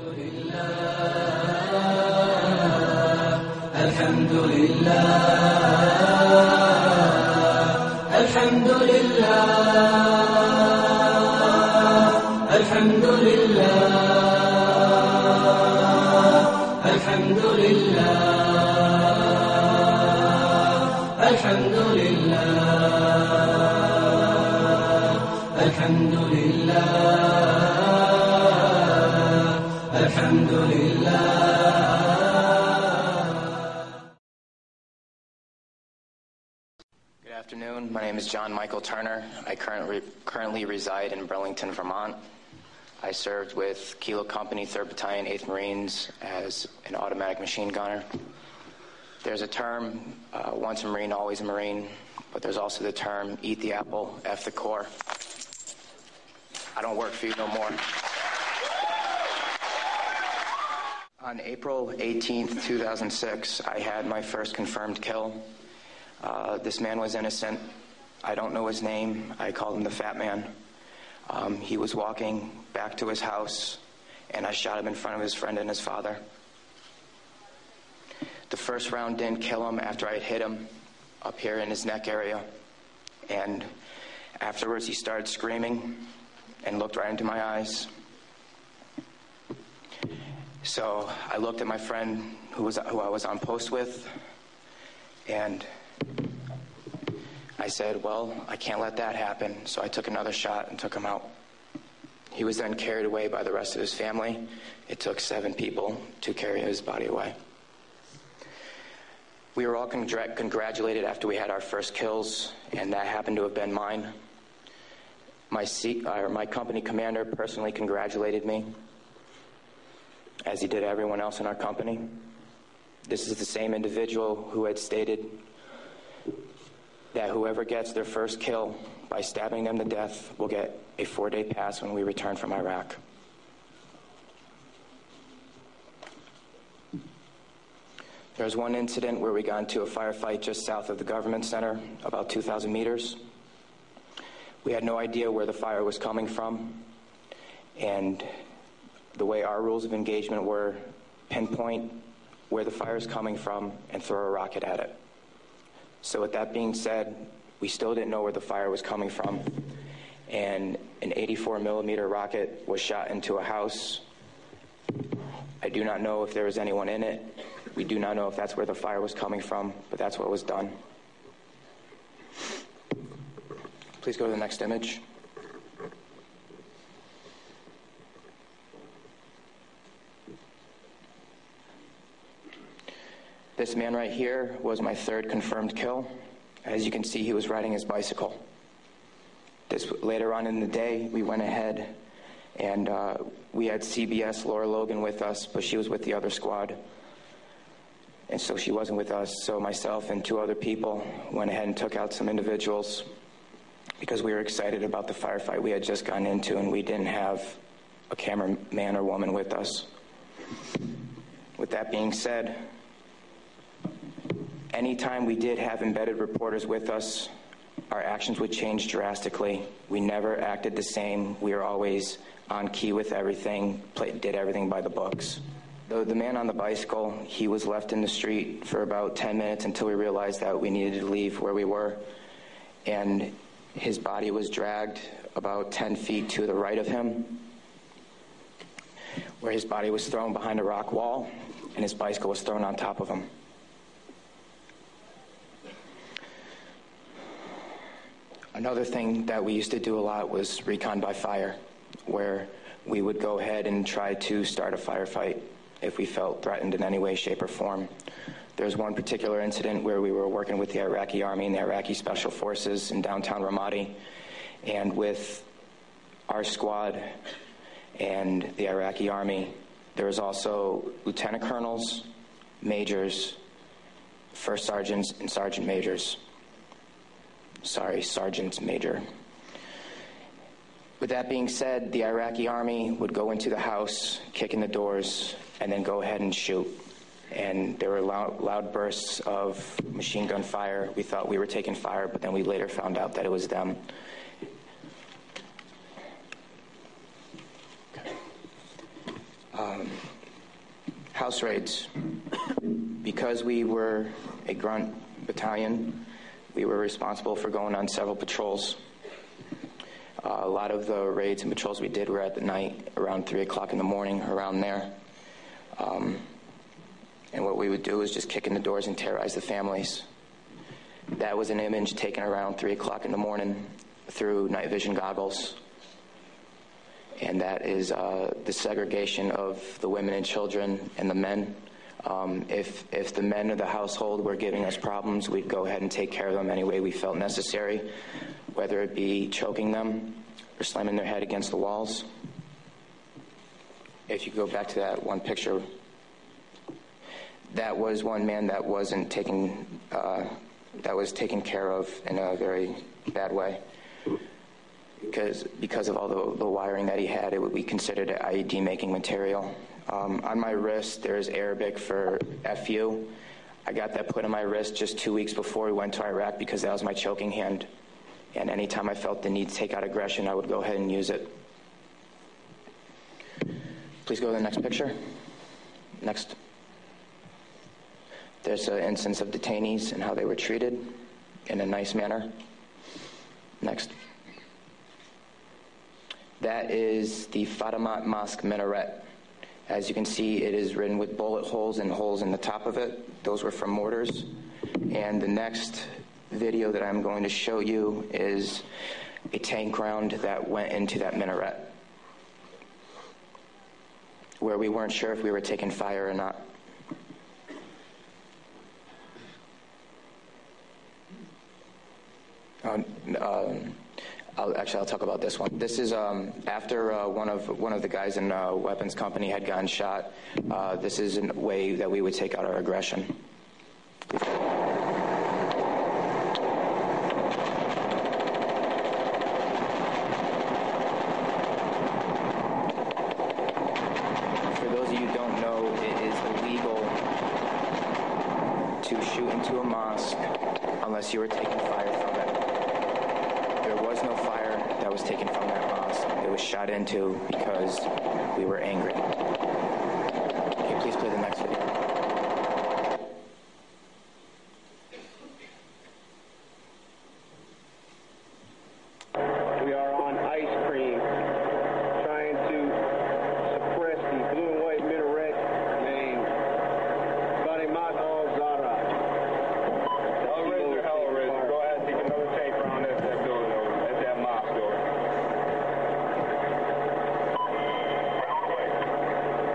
الحمد لله الحمد لله الحمد لله الحمد لله الحمد لله الحمد لله الحمد لله. Good afternoon. My name is John Michael Turner. I currently reside in Burlington, Vermont. I served with Kilo Company, 3rd Battalion, 8th Marines as an automatic machine gunner. There's a term, once a Marine, always a Marine, but there's also the term, eat the apple, F the core. I don't work for you no more. On April 18th, 2006, I had my first confirmed kill. This man was innocent. I don't know his name. I called him the Fat Man. He was walking back to his house, and I shot him in front of his friend and his father. The first round didn't kill him after I had hit him up here in his neck area. And afterwards, he started screaming and looked right into my eyes. So I looked at my friend who I was on post with, and I said, well, I can't let that happen. So I took another shot and took him out. He was then carried away by the rest of his family. It took 7 people to carry his body away. We were all congratulated after we had our first kills, and that happened to have been mine. My company commander personally congratulated me, as he did everyone else in our company. This is the same individual who had stated that whoever gets their first kill by stabbing them to death will get a 4-day pass when we return from Iraq. There was one incident where we got into a firefight just south of the government center, about 2,000 meters. We had no idea where the fire was coming from, and the way our rules of engagement were, pinpoint where the fire is coming from and throw a rocket at it. So with that being said, we still didn't know where the fire was coming from, and an 84 millimeter rocket was shot into a house. I do not know if there was anyone in it. We do not know if that's where the fire was coming from, but that's what was done. Please go to the next image. This man right here was my 3rd confirmed kill. As you can see, he was riding his bicycle. Later on in the day, we went ahead and we had CBS Laura Logan with us, but she was with the other squad. And so she wasn't with us. So myself and 2 other people went ahead and took out some individuals because we were excited about the firefight we had just gotten into, and we didn't have a cameraman or woman with us. With that being said, anytime we did have embedded reporters with us, our actions would change drastically. We never acted the same. We were always on key with everything, did everything by the books. The man on the bicycle, he was left in the street for about 10 minutes until we realized that we needed to leave where we were. And his body was dragged about 10 feet to the right of him, where his body was thrown behind a rock wall, and his bicycle was thrown on top of him. Another thing that we used to do a lot was recon by fire, where we would go ahead and try to start a firefight if we felt threatened in any way, shape, or form. There's one particular incident where we were working with the Iraqi Army and the Iraqi Special Forces in downtown Ramadi, and with our squad and the Iraqi Army, there was also lieutenant colonels, majors, first sergeants, and sergeant majors. Sergeant major. With that being said, the Iraqi Army would go into the house, kick in the doors, and then go ahead and shoot. And there were loud bursts of machine gun fire. We thought we were taking fire, but then we later found out that it was them. Okay. House raids. Because we were a grunt battalion, we were responsible for going on several patrols. A lot of the raids and patrols we did were at the night, around 3 o'clock in the morning, around there. And what we would do is just kick in the doors and terrorize the families. That was an image taken around 3 o'clock in the morning through night vision goggles. And that is the segregation of the women and children and the men. If the men of the household were giving us problems, we'd go ahead and take care of them any way we felt necessary, whether it be choking them or slamming their head against the walls. If you go back to that one picture, that was one man that wasn't taken, that was taken care of in a very bad way. Because of all the wiring that he had, it would be considered an IED making material. On my wrist, there's Arabic for FU. I got that put on my wrist just 2 weeks before we went to Iraq because that was my choking hand. And anytime I felt the need to take out aggression, I would go ahead and use it. Please go to the next picture. Next. There's an instance of detainees and how they were treated in a nice manner. Next. That is the Fatima Mosque minaret. As you can see, it is written with bullet holes and holes in the top of it. Those were from mortars. And the next video that I'm going to show you is a tank round that went into that minaret, where we weren't sure if we were taking fire or not. I'll talk about this one. This is after one of the guys in a weapons company had gotten shot. This is a way that we would take out our aggression. For those of you who don't know, it is illegal to shoot into a mosque unless you were taking fire from it. There was no fire that was taken from that mosque. It was shot into because we were angry. Okay, please play the next video. We are on ice cream, trying to suppress the blue and white minaret named Fatima al-Zahra. Hell raiser, hell raiser. Go ahead and take another tank round at that building over, at that mosque over.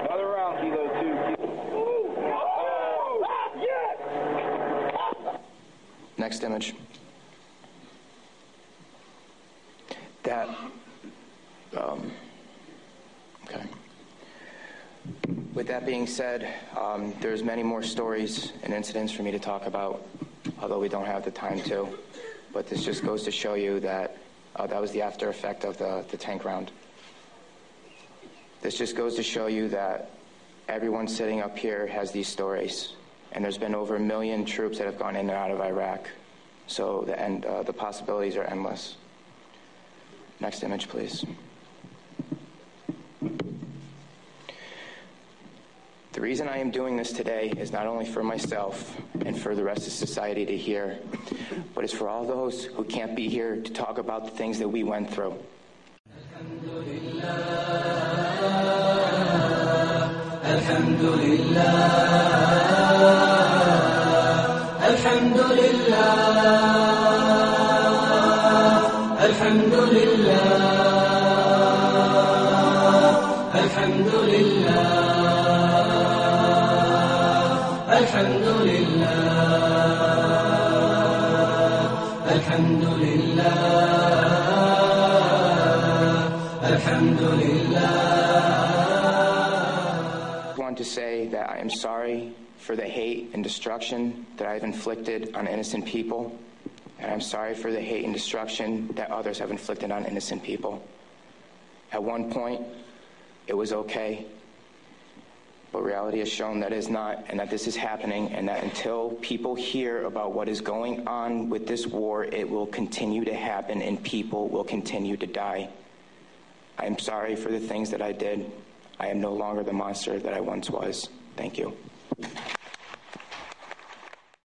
Another round, kilo 2. Oh! Yes! Next image. That, okay. With that being said, there's many more stories and incidents for me to talk about, although we don't have the time to. But this just goes to show you that that was the after effect of the tank round. This just goes to show you that everyone sitting up here has these stories. And there's been over 1 million troops that have gone in and out of Iraq. So the possibilities are endless. Next image, please. The reason I am doing this today is not only for myself and for the rest of society to hear, but it's for all those who can't be here to talk about the things that we went through. I want to say that I am sorry for the hate and destruction that I've inflicted on innocent people, and I'm sorry for the hate and destruction that others have inflicted on innocent people. At one point, it was okay, but reality has shown that it is not, and that this is happening, and that until people hear about what is going on with this war, it will continue to happen and people will continue to die. I am sorry for the things that I did. I am no longer the monster that I once was. Thank you.